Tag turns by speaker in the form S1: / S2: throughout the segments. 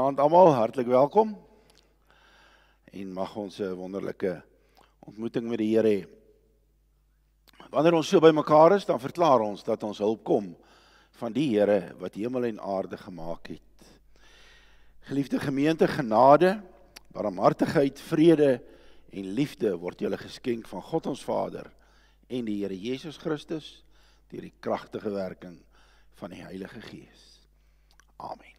S1: Goeienaand almal, hartlik welkom. En mag ons 'n wonderlike ontmoeting met die Here hê. Wanneer ons so by mekaar is, dan verklaar ons dat ons hulp kom van die Here wat hemel en aarde gemaak het. Geliefde gemeente, genade, barmhartigheid, vrede en liefde word julle geskenk van God ons Vader en die Here Jesus Christus deur die kragtige werking van die Heilige Gees. Amen.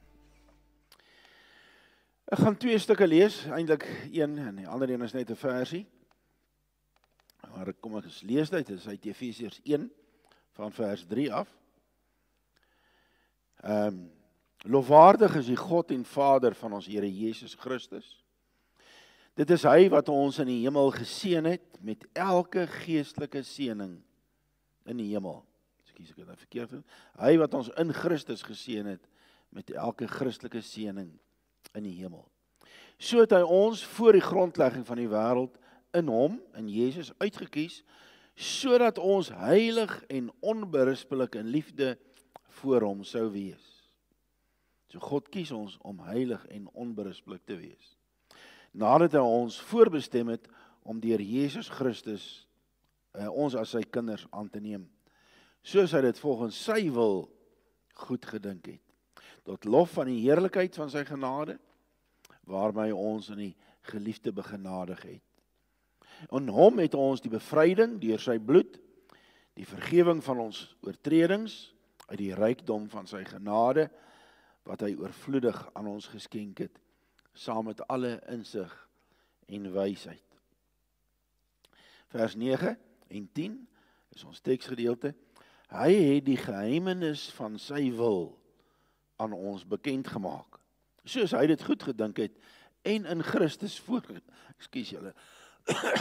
S1: Ek gaan 2 stukke lees, eintlik een en die ander een is net 'n versie. Maar kom ek lees dit, dit is uit Efesiërs 1 van vers 3 af. Lofwaardig is die God en Vader van ons Here Jesus Christus. Dit is hy wat ons in die hemel geseën het met elke geestelike seëning in die hemel. Ekskuus, ek het dit verkeerd gesê. Hy wat ons in Christus geseën het met elke Christelike seëning in die hemel. So het hy ons voor die grondlegging van die wêreld in hom, in Jesus, uitgekies, sodat ons heilig en onberispelik in liefde voor hom sou wees. So God kies ons om heilig en onberispelik te wees. Nadat hy ons voorbestem het om deur Jesus Christus ons as sy kinders aan te neem, soos hy dit volgens sy wil goed gedink het, tot lof van die heerlikheid van sy genade, waarmee ons in die geliefde begenadig het. In hom het ons die bevryding deur sy bloed, die vergifnis van ons oortredings, uit die rykdom van sy genade, wat hy oorvloedig aan ons geskenk het, saam met alle insig en wysheid. Vers 9 en 10 is ons teksgedeelte. Hy het die geheimenis van sy wil aan ons bekend gemaak, soos hy dit goed gedink het, en in Christus ekskuus julle,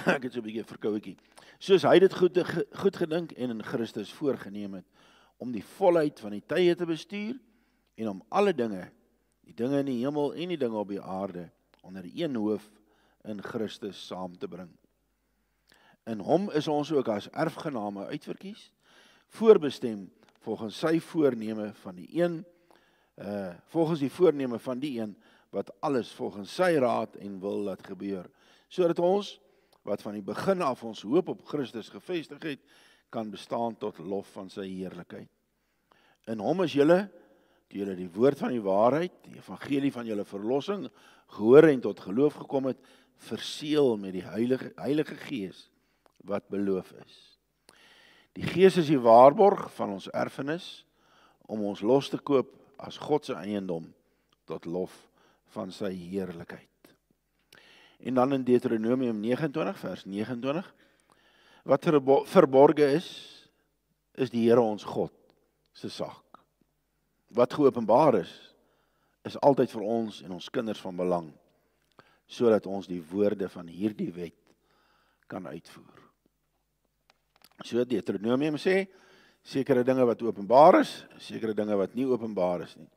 S1: ek het so 'n bietjie verkouetjie, soos hy dit goed gedink en in Christus voorgeneem het, om die volheid van die tye te bestuur, en om alle dinge, die dinge in die hemel en die dinge op die aarde, onder een hoof in Christus saam te bring. In hom is ons ook as erfgename uitverkies, voorbestem volgens sy voorneme van die een, volgens die voorneme van die een, wat alles volgens sy raad en wil laat gebeur, sodat ons, wat van die begin af ons hoop op Christus gevestig het, kan bestaan tot lof van sy heerlikheid. In hom is julle, toe julle die woord van die waarheid, die evangelie van julle verlossing, gehoor en tot geloof gekom het, verseël met die Heilige Gees, wat beloof is. Die Gees is die waarborg van ons erfenis, om ons los te koop as God se eiendom, tot lof van sy heerlikheid. En dan in Deuteronomium 29, vers 29, wat verborge is die Here ons God se saak. Wat geopenbaar is altyd vir ons en ons kinders van belang, sodat ons die woorde van hierdie wet kan uitvoer. So Deuteronomium sê, sekere dinge wat openbaar is, sekere dinge wat nie openbaar is nie.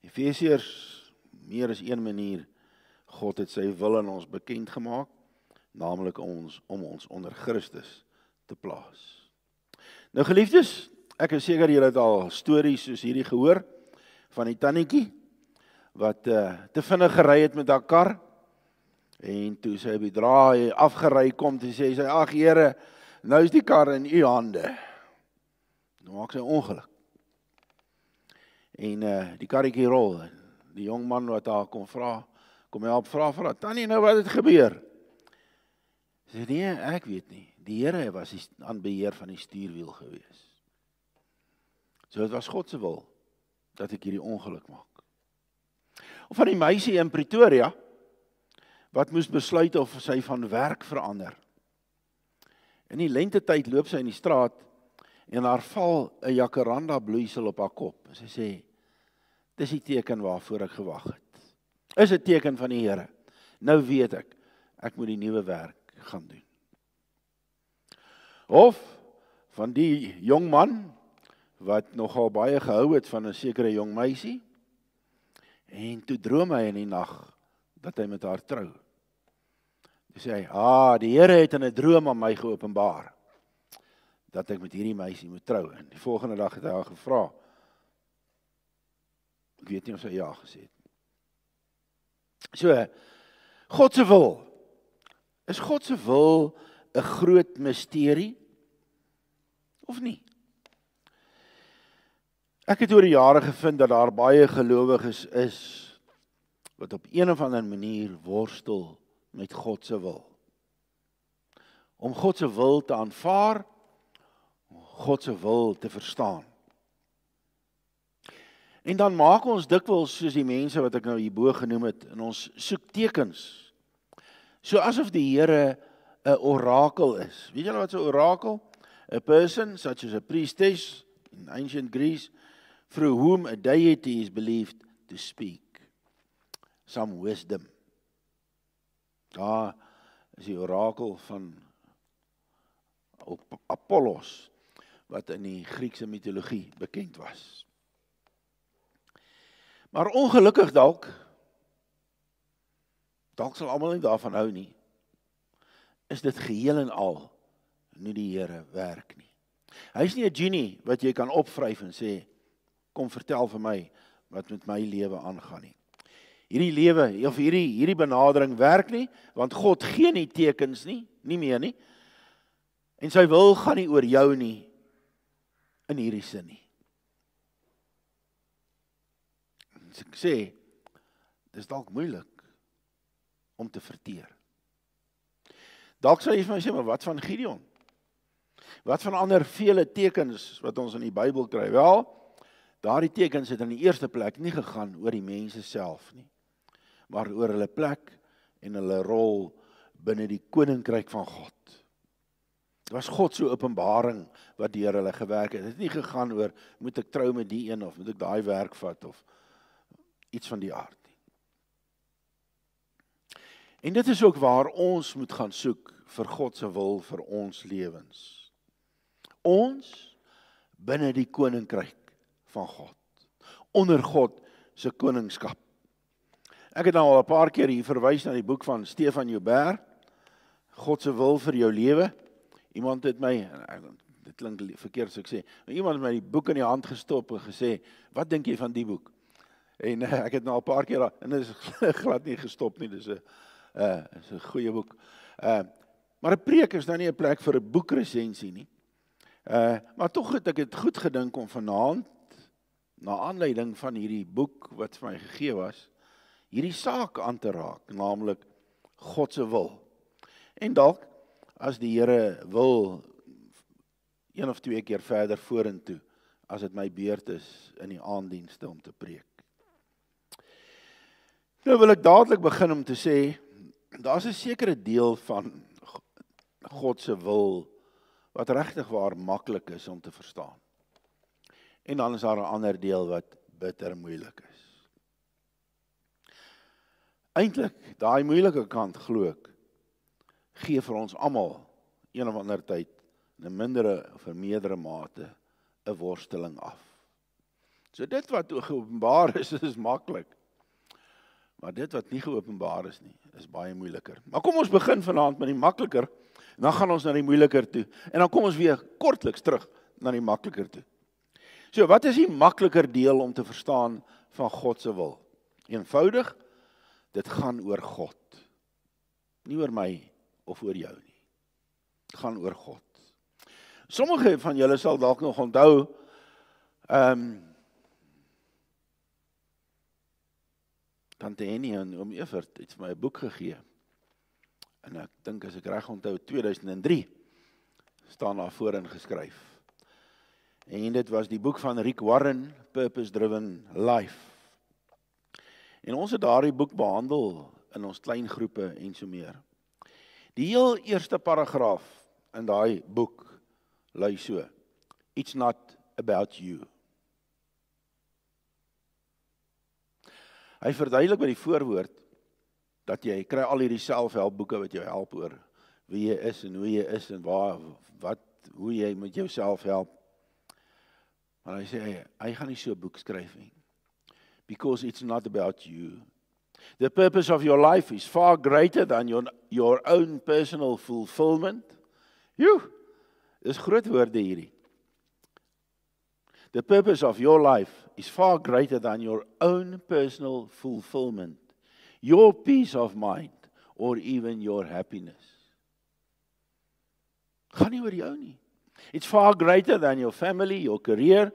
S1: Efesiërs, meer as een manier, God het sy wil aan ons bekend gemaak, naamlik om ons onder Christus te plaas. Nou geliefdes, ek is seker julle het al stories soos hierdie gehoor, van die tannetjie, wat te vinnig gery het met haar kar, en toe sy op die draai afgery kom, toe sê sy, ag Here, nou is die kar in u hande. Nou maak sy ongeluk. En die karretjie rol, die jong man wat haar kom help vra vir haar, Tannie, nou wat het gebeur? Sy sê, nee, ek weet nie, die Here was aan beheer van die stuurwiel gewees. So het was God se wil, dat ek hierdie ongeluk maak. Of van die meisie in Pretoria, wat moes besluit of sy van werk verander. In die lentetyd loop sy in die straat, en haar val 'n jacaranda bloeisel op haar kop. En sy sê, dis die teken waarvoor ek gewag het. Is 'n teken van die Here. Nou weet ek moet die nuwe werk gaan doen. Of van die jong man, wat nogal baie gehou het van 'n sekere jong meisie, en toe droom hy in die nag, dat hy met haar trou. Toe sê hy, die Here het in 'n droom aan my geopenbaar, dat ek met hierdie meisie moet trou. En die volgende dag het hy haar gevra, ek weet nie of sy ja gesê het. So, God se wil. Is God se wil 'n groot misterie? Of nie? Ek het oor die jare gevind dat daar baie gelowiges is wat op een of ander manier worstel met God se wil. Om God se wil te aanvaar, God se wil te verstaan. En dan maak ons dikwels soos die mense wat ek nou hierbo genoem het, en ons soek tekens. So asof die Here 'n orakel is. Weet julle wat 'n orakel? A person such as a priestess in ancient Greece, through whom a deity is believed to speak some wisdom. Daar is die orakel van Apollos, wat in die Griekse mitologie bekend was. Maar ongelukkig dalk sal almal nie daarvan hou nie, is dit geheel en al nie die Here werk nie. Hy is nie 'n genie wat jy kan opvryf en sê, kom vertel vir my wat met my lewe aangaan nie. Hierdie lewe of hierdie benadering werk nie, want God gee nie tekens nie meer nie. En sy wil gaan nie oor jou nie in hierdie sin nie. As ek sê, dis dalk moeilik om te verteer. Dalk sal jy vir my sê, maar wat van Gideon? Wat van ander vele tekens wat ons in die Bybel kry? Wel, daardie tekens het in die eerste plek nie gegaan oor die mense self nie, maar oor hulle plek en hulle rol binne die koninkryk van God. Dit was God se openbaring wat deur hulle gewerk het. Dit het nie gegaan oor, moet ek trou met die een of moet ek daai werk vat of iets van die aard nie. En dit is ook waar ons moet gaan soek vir God se wil vir ons lewens. Ons binne die koninkryk van God, onder God se koningskap. Ek het nou al 'n paar keer hier verwys na die boek van Stefan Joubert, God se wil vir jou lewe. Iemand het my, dit klink verkeerd as ek sê, maar iemand het my die boek in die hand gestop en gesê, wat dink jy van die boek? En ek het nou al 'n paar keer, en dit is glad nie gestop nie, dis 'n goeie boek. Maar 'n preek is nou nie 'n plek vir 'n boekresensie nie. Maar tog het ek dit goed gedink om vanaand, na aanleiding van hierdie boek wat vir my gegee was, hierdie saak aan te raak, naamlik God se wil. En dalk, as die Here wil, 1 of 2 keer verder vorentoe, as dit my beurt is in die aanddienste om te preek. Nou wil ek dadelik begin om te sê, daar's 'n sekere deel van God se wil wat regtig waar maklik is om te verstaan. En dan is daar 'n ander deel wat bitter moeilik is. Eintlik, daai moeilike kant glo ek, gee vir ons almal een of ander tyd in 'n mindere of 'n meerdere mate 'n worsteling af. So dit wat geopenbaar is maklik. Maar dit wat nie geopenbaar is nie, is baie moeiliker. Maar kom ons begin vanaand met die makliker, en dan gaan ons na die moeiliker toe. En dan kom ons weer kortliks terug na die makliker toe. So, wat is die makliker deel om te verstaan van God se wil? Eenvoudig, dit gaan oor God. Nie oor my of oor jou nie. Dit gaan oor God. Sommige van julle sal dalk nog onthou, Tante Henny en oom Evert het vir my 'n boek gegee. En ek dink as ek reg onthou 2003 staan daar voorin geskryf. En dit was die boek van Rick Warren, Purpose Driven Life. En ons het daardie boek behandel in ons klein groepe en so meer. Die heel eerste paragraaf in daai boek lui so: It's not about you. Hy verduidelik by die voorwoord dat jy kry al hierdie selfhelpboeke wat jou help oor wie jy is en hoe jy is en hoe jy met jouself help. Maar hy sê hy gaan nie so 'n boek skryf nie. Because it's not about you. The purpose of your life is far greater than your own personal fulfillment. Dis groot woorde hierdie. The purpose of your life is far greater than your own personal fulfillment. your peace of mind, or even your happiness. Gaan nie oor jou nie. It's far greater than your family, your career,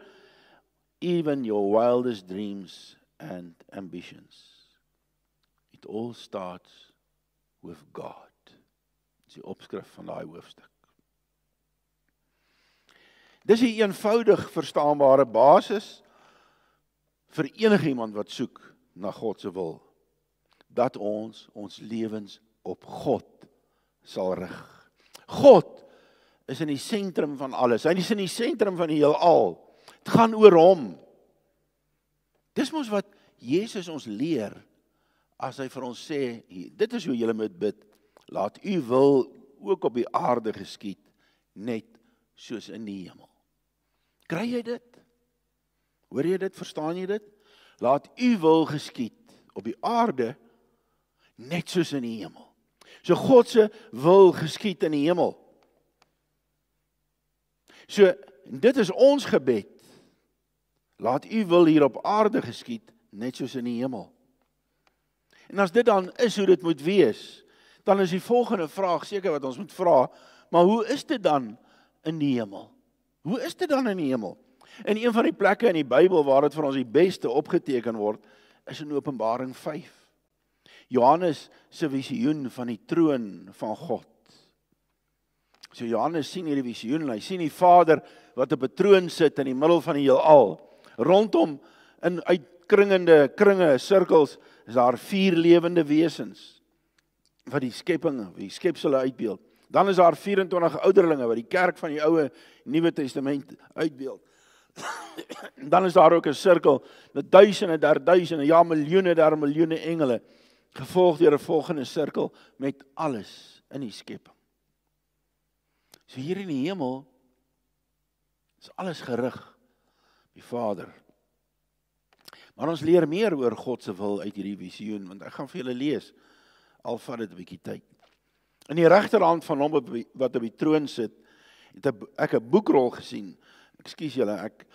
S1: even your wildest dreams and ambitions. It all starts with God. Dis die opskrif van daai hoofstuk. Dis 'n eenvoudig verstaanbare basis vir enigiemand wat soek na God se wil, dat ons lewens op God sal rig. God is in die sentrum van alles. Hy is in die sentrum van die heelal. Dit gaan oor hom. Dis mos wat Jesus ons leer as hy vir ons sê, dit is hoe jy moet bid, laat u wil ook op die aarde geskied, net soos in die hemel. Kry jy dit? Hoor jy dit? Verstaan jy dit? Laat u wil geskied op die aarde, net soos in die hemel. So God se wil geskied in die hemel. So, dit is ons gebed. Laat u wil hier op aarde geskied, net soos in die hemel. En as dit dan is hoe dit moet wees, dan is die volgende vraag seker wat ons moet vra, maar hoe is dit dan in die hemel? Hoe is dit dan in die hemel? En een van die plekke in die Bybel waar dit vir ons die beste opgeteken word, is in Openbaring 5. Johannes se visioen van die troon van God. So Johannes sien hierdie visioen en hy sien die Vader wat op 'n troon sit in die middel van die heelal. Rondom in uitkringende kringe, sirkels, is daar 4 lewende wesens wat die skepping, die skepsele uitbeeld. Dan is daar 24 ouderlinge wat die kerk van die Ou Nuwe Testament uitbeeld. Dan is daar ook 'n sirkel met duisende der duisende, ja miljoene der miljoene engele, gevolg deur 'n volgende sirkel met alles in die skepping. So hier in die hemel is alles gerig op die Vader. Maar ons leer meer oor God se wil uit hierdie visioen, want ek gaan vir julle lees, al vat dit 'n bietjie tyd. In die regterhand van hom wat op die troon sit, het ek 'n boekrol gesien. Ekskuus julle, ek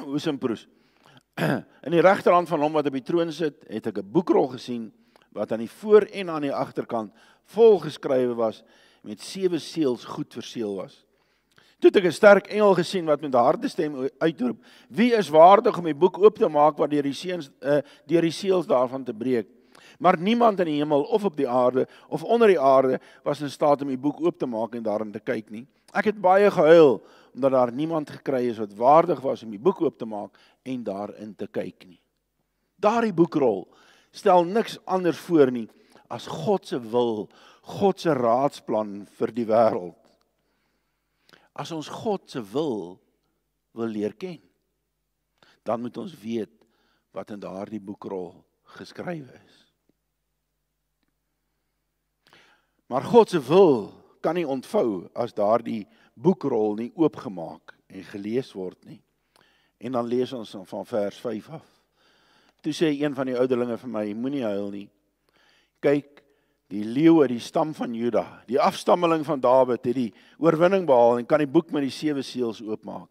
S1: hoes en proes. In die regterhand van hom wat op die troon sit, het ek 'n boekrol gesien wat aan die voor en aan die agterkant vol geskrywe was, met 7 seels goed verseël was. Toe het ek 'n sterk engel gesien wat met 'n harde stem uitroep: "Wie is waardig om die boek oop te maak wat deur die seels daarvan te breek?" Maar niemand in die hemel of op die aarde of onder die aarde was in staat om die boek oop te maak en daarin te kyk nie. Ek het baie gehuil omdat daar niemand gekry is wat waardig was om die boek oop te maak en daarin te kyk nie. Daardie boekrol stel niks anders voor nie as God se wil, God se raadsplan vir die wêreld. As ons God se wil leer ken, dan moet ons weet wat in daardie boekrol geskrywe is. Maar God se wil kan nie ontvou as daardie boekrol nie oopgemaak en gelees word nie. En dan lees ons van vers 5 af. Toe sê een van die ouderlinge vir my: "Moenie huil nie. Kyk, die leeu uit die stam van Juda, die afstammeling van Dawid, het die oorwinning behaal en kan die boek met die 7 seels oopmaak."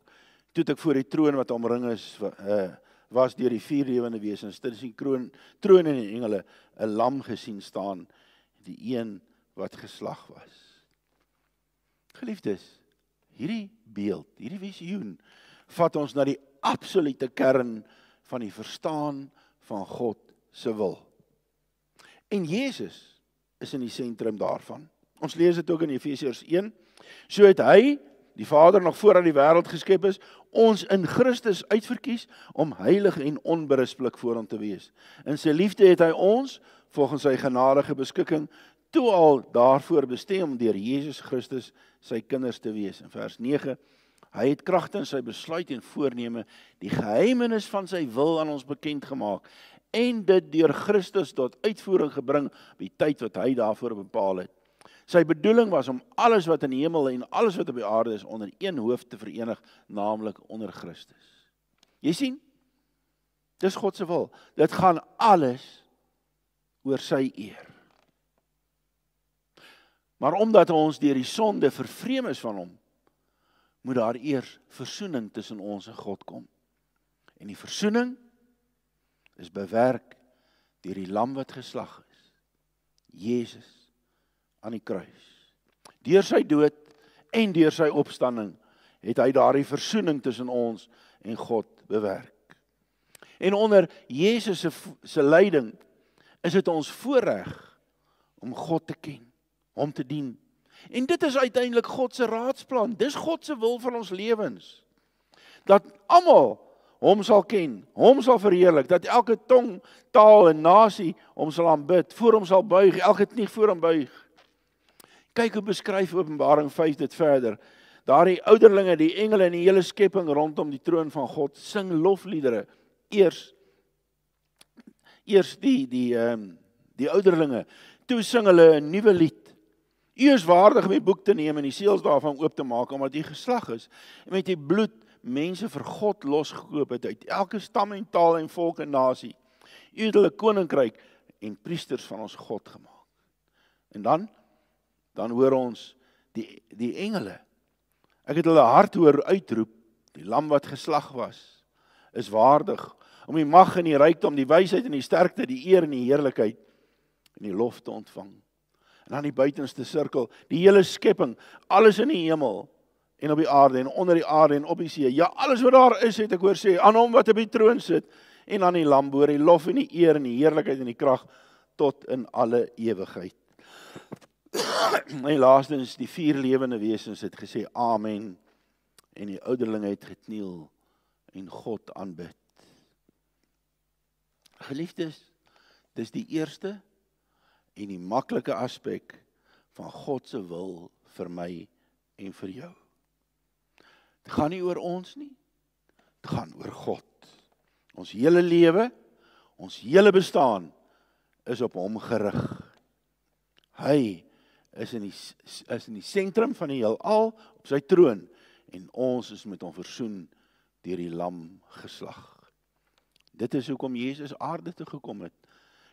S1: Toe het ek voor die troon wat omring is, was deur die 4 lewende wesens, tussen die troon en die engele, 'n lam gesien staan, die een wat geslag was. Geliefdes, hierdie beeld, hierdie visioen, vat ons na die absolute kern van die verstaan van God se wil. En Jesus is in die sentrum daarvan. Ons lees dit ook in Efesiërs 1. So het hy, die Vader nog voordat die wêreld geskep is, ons in Christus uitverkies om heilig en onberispelik voor hom te wees. In sy liefde het hy ons, volgens sy genadige beskikking, toe al daarvoor bestem om deur Jesus Christus sy kinders te wees. In vers 9, hy het kragtens sy besluit en voorneme die geheimenis van sy wil aan ons bekend gemaak en dit deur Christus tot uitvoering gebring op die tyd wat hy daarvoor bepaal het. Sy bedoeling was om alles wat in die hemel en alles wat op die aarde is onder een hoof te verenig, naamlik onder Christus. Jy sien, dis God se wil. Dit gaan alles oor sy eer. Maar omdat ons deur die sonde vervreem is van hom, moet daar eers versoening tussen ons en God kom. En die versoening is bewerk deur die lam wat geslag is, Jesus aan die kruis. Deur sy dood en deur sy opstanding het hy daardie versoening tussen ons en God bewerk. En onder Jesus se leiding is dit ons voorreg om God te ken, hom te dien. En dit is uiteindelik God se raadsplan. Dis God se wil vir ons lewens. Dat almal hom sal ken, hom sal verheerlik, dat elke tong, taal en nasie hom sal aanbid, voor hom sal buig, elke knie voor hom buig. Kyk hoe beskryf Openbaring 5 dit verder. Daardie ouderlinge, die engele en die hele skepping rondom die troon van God sing lofliedere. Eers die ouderlinge, toe sing hulle 'n nuwe lied. U is waardig om die boek te neem en die seels daarvan oop te maak, omdat u geslag is en met u bloed mense vir God losgekoop het uit elke stam en taal en volk en nasie. U het hulle koninkryk en priesters van ons God gemaak. En dan hoor ons die engele. Ek het hulle hard hoor uitroep, die lam wat geslag was, is waardig om die mag en die rykdom, die wysheid en die sterkte, die eer en die heerlikheid en die lof te ontvang. En aan die buitenste sirkel, die hele skepping, alles in die hemel en op die aarde en onder die aarde en op die see. Ja, alles wat daar is, het ek hoor sê, aan hom wat op die troon sit en aan die lam behoort die lof en die eer en die heerlikheid en die krag tot in alle ewigheid. En laastens, die 4 lewende wesens het gesê amen en die ouderlinge het gekniel en God aanbid. Geliefdes, dis die eerste en die maklike aspek van God se wil vir my en vir jou. Dit gaan nie oor ons nie, dit gaan oor God. Ons hele lewe, ons hele bestaan is op hom gerig. Hy is in die sentrum van die heelal op sy troon en ons is met hom versoen deur die lam geslag. Dit is hoekom Jesus aarde toe gekom het.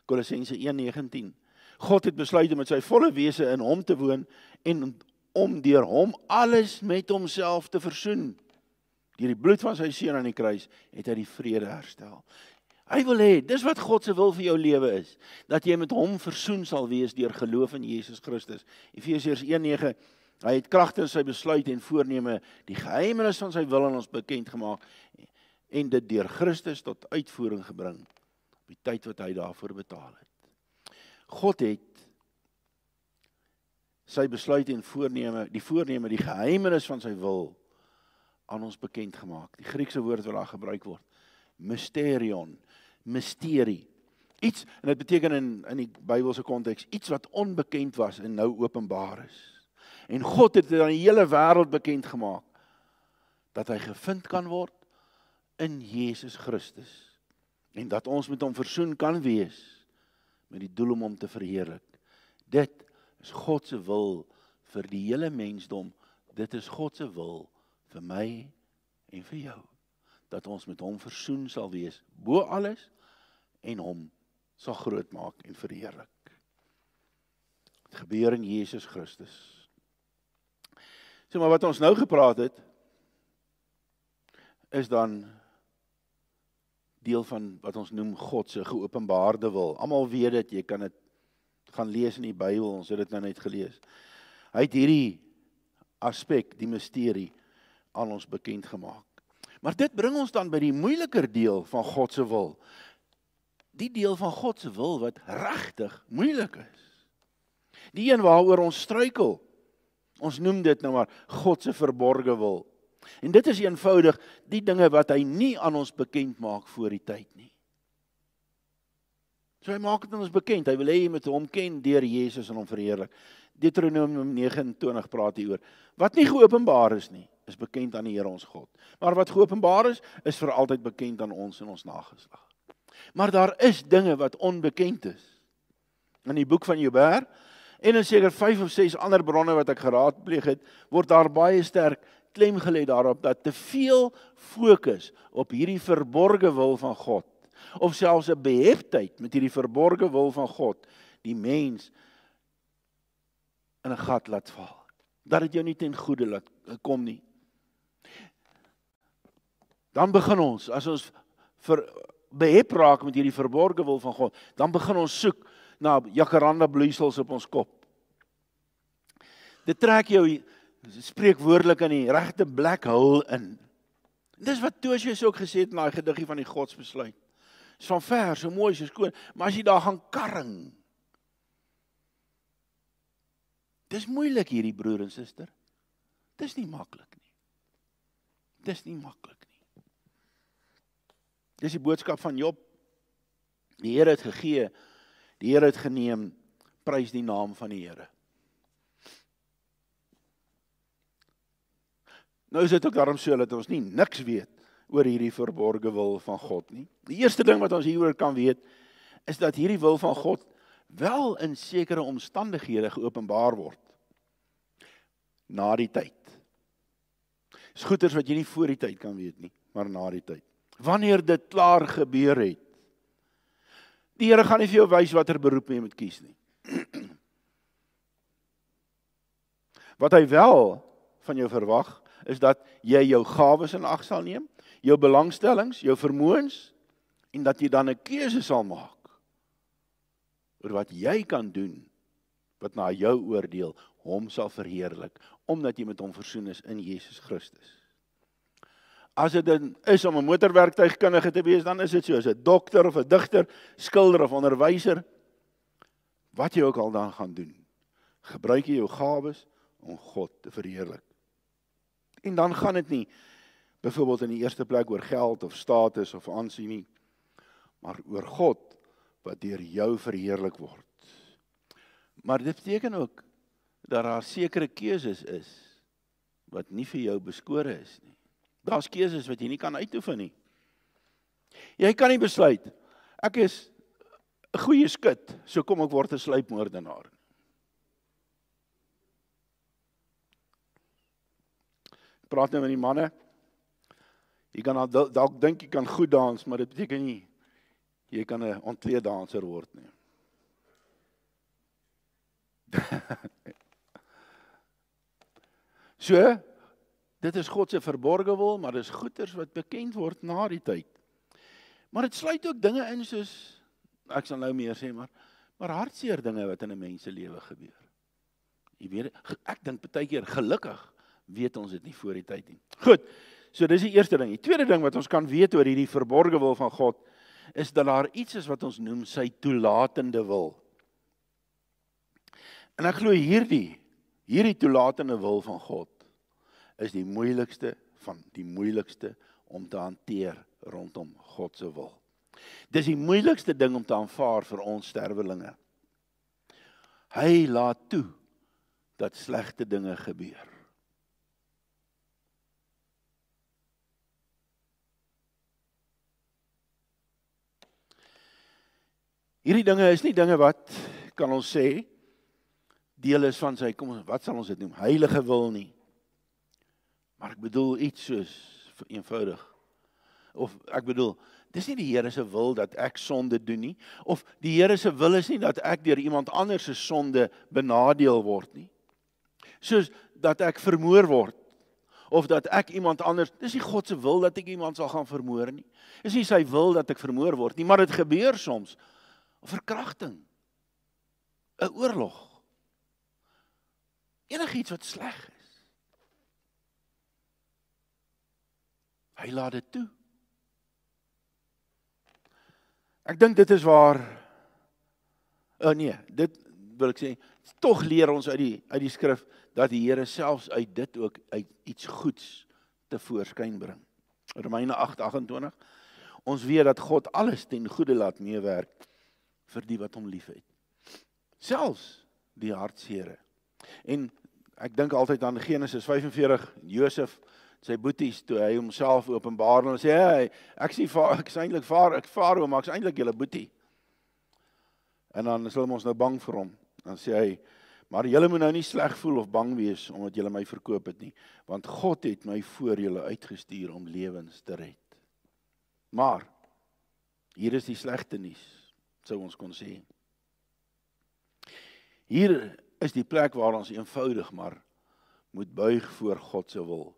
S1: Kolossense 1:19. God het besluit om met sy volle wese in hom te woon en om deur hom alles met homself te versoen. Deur die bloed van sy seun aan die kruis het hy die vrede herstel. Hy wil hê, dis wat God se wil vir jou lewe is, dat jy met hom versoen sal wees deur geloof in Jesus Christus. Efesiërs 1:9, hy het kragtens sy besluit en voorneme die geheimenis van sy wil aan ons bekend gemaak en dit deur Christus tot uitvoering gebring op die tyd wat hy daarvoor betaal het. God het sy besluit en voorneme, die geheimenis van sy wil aan ons bekend gemaak. Die Griekse woord wat daar gebruik word, mysterion, mysterie. Iets, en dit beteken in die Bybelse konteks, iets wat onbekend was en nou openbaar is. En God het dit aan die hele wêreld bekend gemaak, dat hy gevind kan word in Jesus Christus. En dat ons met hom versoen kan wees, met die doel om hom te verheerlik. Dit is God se wil vir die hele mensdom, dit is God se wil vir my en vir jou, dat ons met hom versoen sal wees, bo alles, en hom sal groot maak en verheerlik. Het gebeur in Jesus Christus. So, maar wat ons nou gepraat het, is dan deel van wat ons noem God se geopenbaarde wil. Almal weet dit, jy kan dit gaan lees in die Bybel, ons het dit nou net gelees. Hy het hierdie aspek, die misterie, aan ons bekend gemaak. Maar dit bring ons dan by die moeiliker deel van God se wil. Die deel van God se wil wat regtig moeilik is. Die een waaroor ons struikel. Ons noem dit nou maar God se verborge wil. En dit is eenvoudig die dinge wat hy nie aan ons bekend maak voor die tyd nie. So hy maak dit aan ons bekend. Hy wil hê jy moet hom ken deur Jesus en hom verheerlik. Deuteronomium 29 praat hieroor. Wat nie geopenbaar is nie, is bekend aan die Here ons God. Maar wat geopenbaar is vir altyd bekend aan ons en ons nageslag. Maar daar is dinge wat onbekend is. In die boek van Jober, en in seker 5 of 6 ander bronne wat ek geraadpleeg het, word daar baie sterk klem gelê daarop, dat te veel fokus op hierdie verborge wil van God, of selfs 'n beheptheid met hierdie verborge wil van God, die mens in 'n gat laat val. Dat dit jou nie ten goeie laat kom nie. Dan begin ons, as ons behep raak met hierdie verborgde wil van God, dan begin ons soek na jacaranda bloeisels op ons kop. Dit trek jou spreekwoordelik in die regte black hole in. Dis wat Toosius ook gesê het in daai gediggie van die godsbesluit. Dis van ver, so mooi, so skoon, maar as jy daar gaan karring, dis moeilik hierdie broer en suster. Dis nie maklik nie. Dis nie maklik nie. Dis die boodskap van Job. Die Here het gegee, die Here het geneem, prys die naam van die Here. Nou is dit ook daarom so dat ons nie niks weet oor hierdie verborgde wil van God nie. Die eerste ding wat ons hieroor kan weet, is dat hierdie wil van God wel in sekere omstandighede geopenbaar word. Na die tyd. Dis goeters wat jy nie voor die tyd kan weet nie, maar na die tyd. Wanneer dit klaar gebeur het. Die Here gaan nie vir jou wys watter beroep jy moet kies nie. Wat hy wel van jou verwag, is dat jy jou gawes in ag sal neem, jou belangstellings, jou vermoëns, en dat jy dan 'n keuse sal maak oor wat jy kan doen, wat na jou oordeel hom sal verheerlik, omdat jy met hom versoen is in Jesus Christus. As dit is om 'n motorwerktuigkundige te wees, dan is dit so, as 'n dokter of 'n digter, skilder of onderwyser, wat jy ook al dan gaan doen, gebruik jy jou gawes om God te verheerlik. En dan gaan dit nie, byvoorbeeld in die eerste plek oor geld of status of aansien nie, maar oor God, wat deur jou verheerlik word. Maar dit beteken ook, dat daar sekere keuses is, wat nie vir jou beskore is nie. Daar's keuses wat jy nie kan uitoefen nie. Jy kan nie besluit, ek is 'n goeie skut, so kom ek word 'n sluipmoordenaar. Ek praat nou met die manne, jy kan dalk dink jy kan goed dans, maar dit beteken nie, jy kan 'n ontkleeddanser word nie. So, dit is God se verborgde wil, maar dit is goeders wat bekend word na die tyd. Maar dit sluit ook dinge in soos, ek sal nou meer sê, maar hartseer dinge wat in 'n mens se lewe gebeur. Jy weet, ek dink partykeer gelukkig weet ons dit nie voor die tyd nie. Goed, so dis die eerste ding. Die tweede ding wat ons kan weet oor hierdie verborgde wil van God, is dat daar iets is wat ons noem sy toelatende wil. En ek glo hierdie toelatende wil van God, is die moeilikste van die moeilikste om te hanteer rondom God se wil. Dis die moeilikste ding om te aanvaar vir ons sterwelinge. Hy laat toe dat slegte dinge gebeur. Hierdie dinge is nie dinge wat, kan ons sê, deel is van sy, wat sal ons dit noem, heilige wil nie. Maar ek bedoel iets soos eenvoudig. Of ek bedoel, dis nie die Here se wil dat ek sonde doen nie, of die Here se wil is nie dat ek deur iemand anders se sonde benadeel word nie. Soos dat ek vermoor word, of dat ek iemand anders, dis nie God se wil dat ek iemand sal gaan vermoor nie. Dis nie sy wil dat ek vermoor word nie, maar dit gebeur soms. Verkrachting, 'n oorlog, enigiets wat sleg is. Hy laat dit toe. Ek dink dit is waar, dit wil ek sê, tog leer ons uit die skrif, dat die Here selfs uit dit ook uit iets goeds tevoorskyn bring. Romeine 8:28, ons weet dat God alles ten goeie laat meewerk, vir die wat hom liefhet. Selfs die hartsere. En ek dink altyd aan Genesis 45, Josef, sy boeties, toe hy homself openbaar en sê, hey, ek is eintlik Farao, maar ek is eintlik julle boetie. En dan is hulle ons nou bang vir hom. Dan sê hy, maar julle moet nou nie sleg voel of bang wees, omdat julle my verkoop het nie, want God het my voor julle uitgestuur om lewens te red. Maar, hier is die slegte nuus, sou ons kon sê. Hier is die plek waar ons eenvoudig maar moet buig voor God se wil.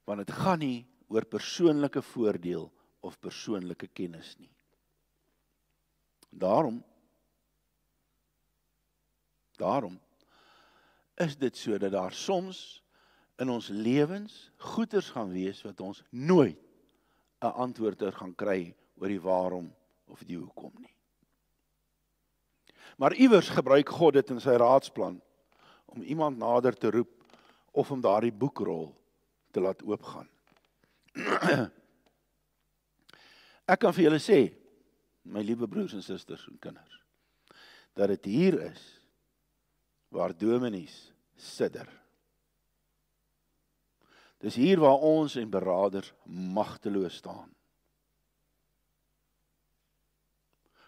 S1: Want dit gaan nie oor persoonlike voordeel of persoonlike kennis nie. Daarom is dit so dat daar soms in ons lewens goeters gaan wees wat ons nooit 'n antwoord gaan kry oor die waarom of die hoekom nie. Maar iewers gebruik God dit in sy raadsplan om iemand nader te roep of om daardie boekrol te laat oopgaan. Ek kan vir julle sê, my liewe broers en susters en kinders, dat dit hier is waar dominees sidder. Dis hier waar ons en beraders magteloos staan.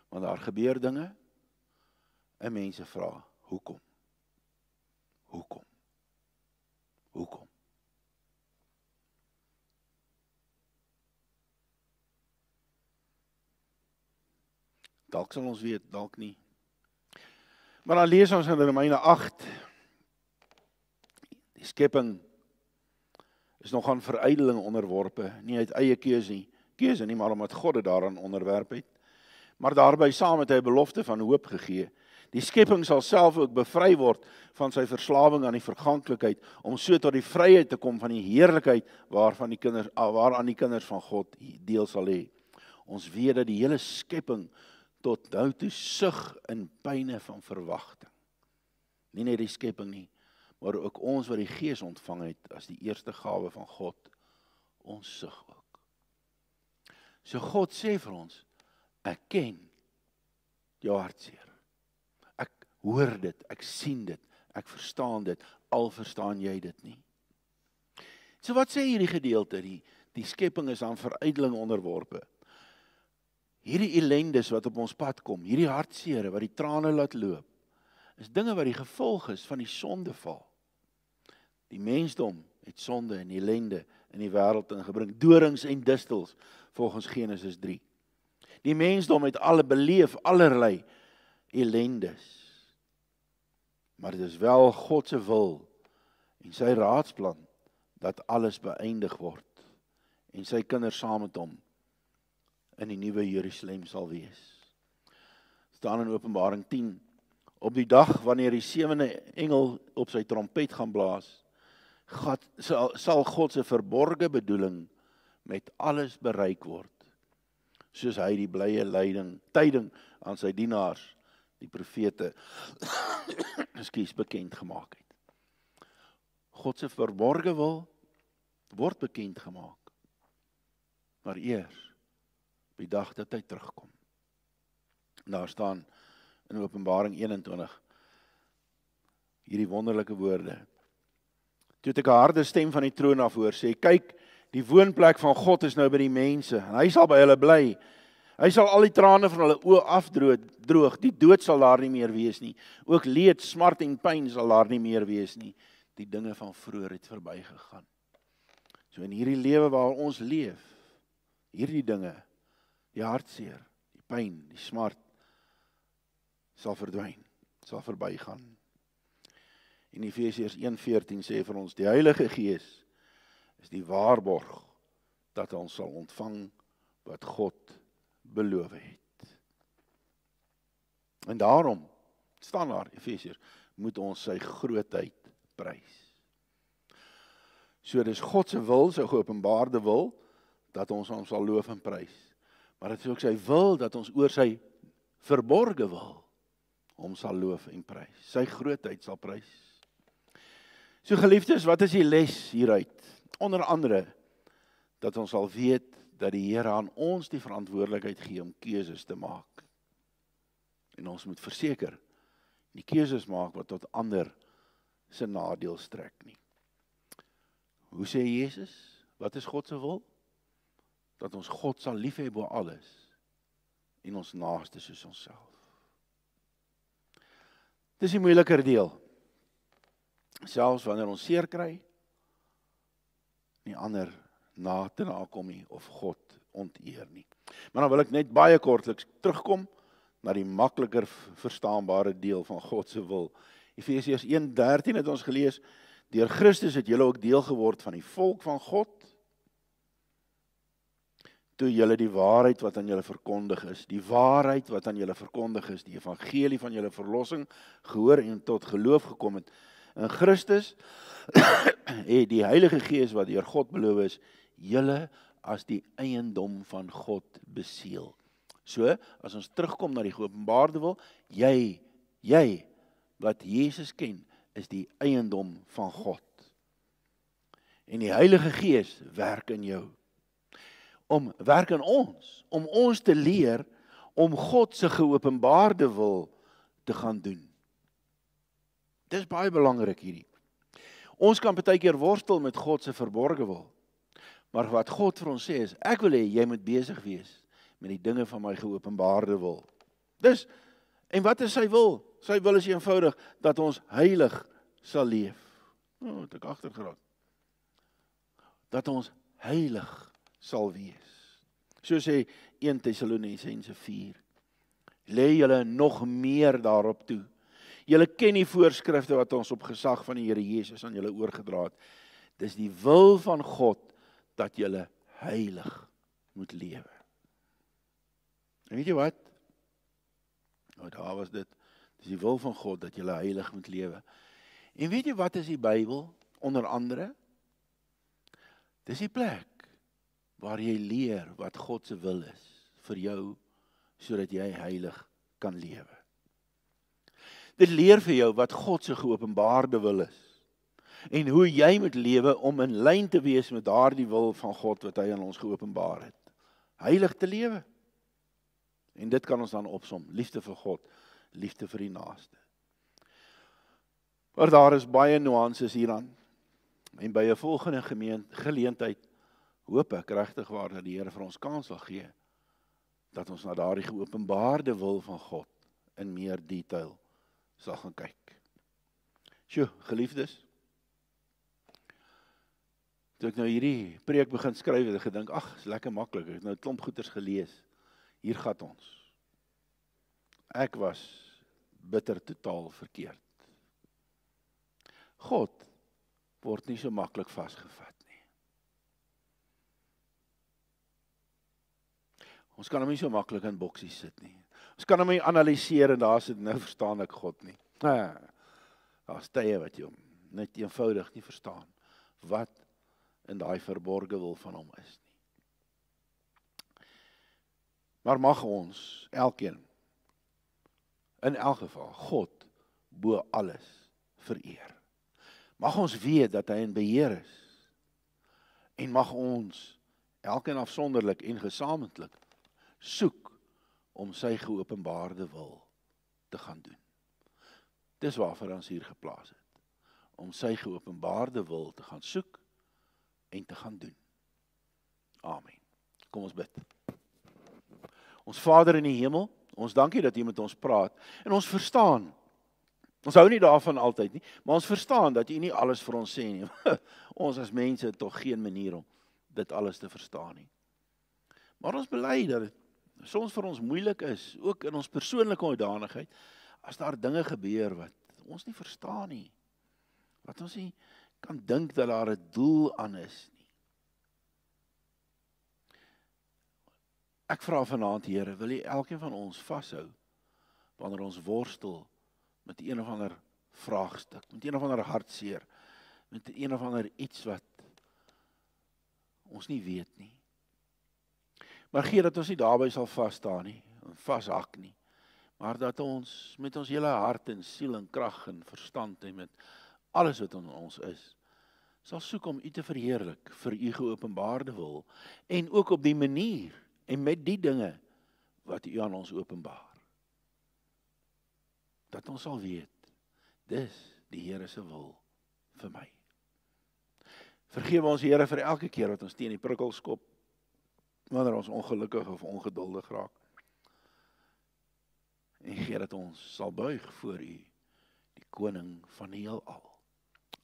S1: Want daar gebeur dinge en mense vra, hoekom? Hoekom? Hoekom? Dalk sal ons weet, dalk nie. Maar dan lees ons in Romeine 8, die skepping is nog aan verydeling onderworpe, nie uit eie keuse nie, maar omdat God dit daaraan onderwerp het. Maar daarby saam het hy 'n belofte van hoop gegee. Die skepping sal self ook bevry word van sy verslawing aan die verganklikheid, om so tot die vryheid te kom van die heerlikheid waaraan die kinders van God deel sal hê. Ons weet dat die hele skepping tot nou toe sug in pyne van verwagting. Nie net die skepping nie, maar ook ons wat die Gees ontvang het as die eerste gawe van God, ons sug ook. So God sê vir ons, ek ken jou hartseer. Ek hoor dit, ek sien dit, ek verstaan dit, al verstaan jy dit nie. So wat sê hierdie gedeelte? Die skepping is aan verydeling onderworpe. Hierdie ellendes wat op ons pad kom, hierdie hartseere wat die trane laat loop, is dinge wat die gevolg is van die sondeval. Die mensdom het sonde en ellende in die wêreld ingebring, dorings en distels, volgens Genesis 3. Die mensdom het beleef allerlei ellendes. Maar dit is wel God se wil en sy raadsplan dat alles beëindig word en sy kinders saam met hom in die nuwe Jerusalem sal wees. Staan in Openbaring 10, op die dag wanneer die 7de engel op sy trompet gaan blaas, sal God se verborgde bedoeling met alles bereik word, soos hy die blye tyding aan sy dienaars, die profete, bekend gemaak het. God se verborgde wil word bekend gemaak, maar eers op die dag dat hy terugkom. Daar staan in Openbaring 21 hierdie wonderlike woorde. Toe het ek 'n harde stem van die troon af hoor sê, kyk, die woonplek van God is nou by die mense, en hy sal by hulle bly. Hy sal al die trane van hulle oë afdroog, die dood sal daar nie meer wees nie. Ook leed, smart en pyn sal daar nie meer wees nie. Die dinge van vroeër het verbygegaan. So in hierdie lewe waar ons leef, hierdie dinge, die hartseer, die pyn, die smart, sal verdwyn, sal verbygaan. En Efesiërs 1:14 sê vir ons, die Heilige Gees is die waarborg dat ons sal ontvang wat God beloof het. En daarom, staan daar, Efesiërs, moet ons sy grootheid prys. So dis God se wil, sy geopenbaarde wil, dat ons hom sal loof en prys. Maar dit is ook sy wil, dat ons oor sy verborgde wil, hom sal loof en prys. Sy grootheid sal prys. So geliefdes, wat is die les hieruit? Onder andere, dat ons sal weet, dat die Here aan ons die verantwoordelikheid gee om keuses te maak. En ons moet verseker, die keuses maak wat tot ander se nadeel strek nie. Hoe sê Jesus? Wat is God se wil? Dat ons God sal lief hê bo alles en ons naaste soos onsself. Dis die moeiliker deel. Selfs wanneer ons seer kry, nie ander na te nakom nie of God onteer nie. Maar dan wil ek net baie kortliks terugkom na die makliker verstaanbare deel van God se wil. Efesiërs 1:13 het ons gelees, deur Christus het julle ook deel geword van die volk van God. toe julle die waarheid wat aan julle verkondig is, die waarheid wat aan julle verkondig is, die evangelie van julle verlossing gehoor en tot geloof gekom het in Christus, het die Heilige Gees wat deur God beloof is, julle as die eiendom van God beseël. So, as ons terugkom na die geopenbaarde wil, jy wat Jesus ken, is die eiendom van God. En die Heilige Gees werk in jou. Werk in ons, om ons te leer om God se geopenbaarde wil te gaan doen. Dis baie belangrik hierdie. Ons kan baie keer worstel met God se verborge wil. Maar wat God vir ons sê is, ek wil hê jy moet besig wees met die dinge van my geopenbaarde wil. Dus, en wat is sy wil? Sy wil is eenvoudig, dat ons heilig sal leef. Het ek agtergeraak. Dat ons heilig sal wees. So sê 1 Tessalonisense 4. Lê julle nog meer daarop toe. Julle ken die voorskrifte wat ons op gesag van die Here Jesus aan julle oorgedra het. Dis die wil van God dat julle heilig moet lewe. En weet jy wat? Daar was dit. Dis die wil van God dat julle heilig moet lewe. En weet jy wat is die Bybel onder andere? Dis die plek waar jy leer wat God se wil is vir jou, sodat jy heilig kan lewe. Dit leer vir jou wat God se geopenbaarde wil is, en hoe jy moet lewe om in lyn te wees met daardie wil van God wat hy aan ons geopenbaar het. Heilig te lewe. En dit kan ons dan opsom, liefde vir God, liefde vir die naaste. Maar daar is baie nuances hieraan, en by 'n volgende geleentheid hoop ek regtig waar dat die Here vir ons kans sal gee, dat ons na daardie geopenbaarde wil van God in meer detail sal gaan kyk. Sjoe, geliefdes, toe ek nou hierdie preek begin skryf, het ek gedink, is lekker maklik, ek het nou 'n klomp goeters gelees, hier gaan ons. Ek was bitter totaal verkeerd. God word nie so maklik vasgevat nie. Ons kan hom nie so maklik in boksies sit nie. Ons kan hom nie analiseer en daar sit, nou verstaan ek God nie. Daar's tye wat jy hom net eenvoudig nie verstaan, wat in daai verborge wil van hom is nie. Maar mag ons, elkeen, in elk geval, God bo alles vereer. Mag ons weet dat hy in beheer is. En mag ons, elkeen afsonderlik en gesamentlik, soek om sy geopenbaarde wil te gaan doen. Dis waarvoor ons hier geplaas het. Om sy geopenbaarde wil te gaan soek en te gaan doen. Amen. Kom ons bid. Ons Vader in die hemel, ons dankie dat U met ons praat en ons verstaan. Ons hou nie daarvan altyd nie, maar ons verstaan dat U nie alles vir ons sê nie. Ons as mense het tog geen manier om dit alles te verstaan nie. Maar ons bely dat dit soms vir ons moeilik is, ook in ons persoonlike hoedanigheid, as daar dinge gebeur wat ons nie verstaan nie, wat ons nie kan dink dat daar 'n doel aan is nie. Ek vra vanaand, Here, wil U elkeen van ons vashou, wanneer ons worstel met een of ander vraagstuk, met een of ander hartseer, met een of ander iets wat ons nie weet nie. Maar gee dat ons nie daarby sal vasstaan nie, en vashak nie, maar dat ons met ons hele hart en siel en krag en verstand en met alles wat in ons is, sal soek om U te verheerlik vir U geopenbaarde wil, en ook op die manier en met die dinge wat U aan ons openbaar. Dat ons sal weet, dis die Here se wil vir my. Vergewe ons, Here, vir elke keer wat ons teen die prikkels skop, wanneer ons ongelukkig of ongeduldig raak. En gee dat ons sal buig voor U, die koning van die heelal.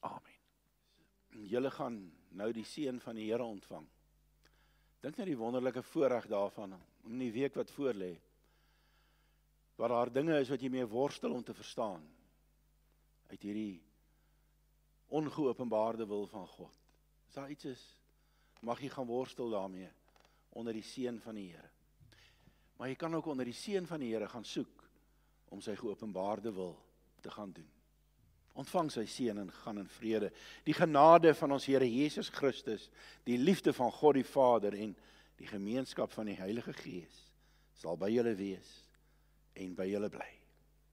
S1: Amen. Julle gaan nou die seën van die Here ontvang. Dink net die wonderlike voorreg daarvan, om die week wat voor lê, waar daar dinge is wat jy mee worstel om te verstaan, uit hierdie ongeopenbaarde wil van God. As daar iets is, mag jy gaan worstel daarmee, onder die seën van die Here. Maar jy kan ook onder die seën van die Here gaan soek om sy geopenbaarde wil te gaan doen. Ontvang sy seën en gaan in vrede. Die genade van ons Here Jesus Christus, die liefde van God die Vader en die gemeenskap van die Heilige Gees sal by julle wees en by julle bly.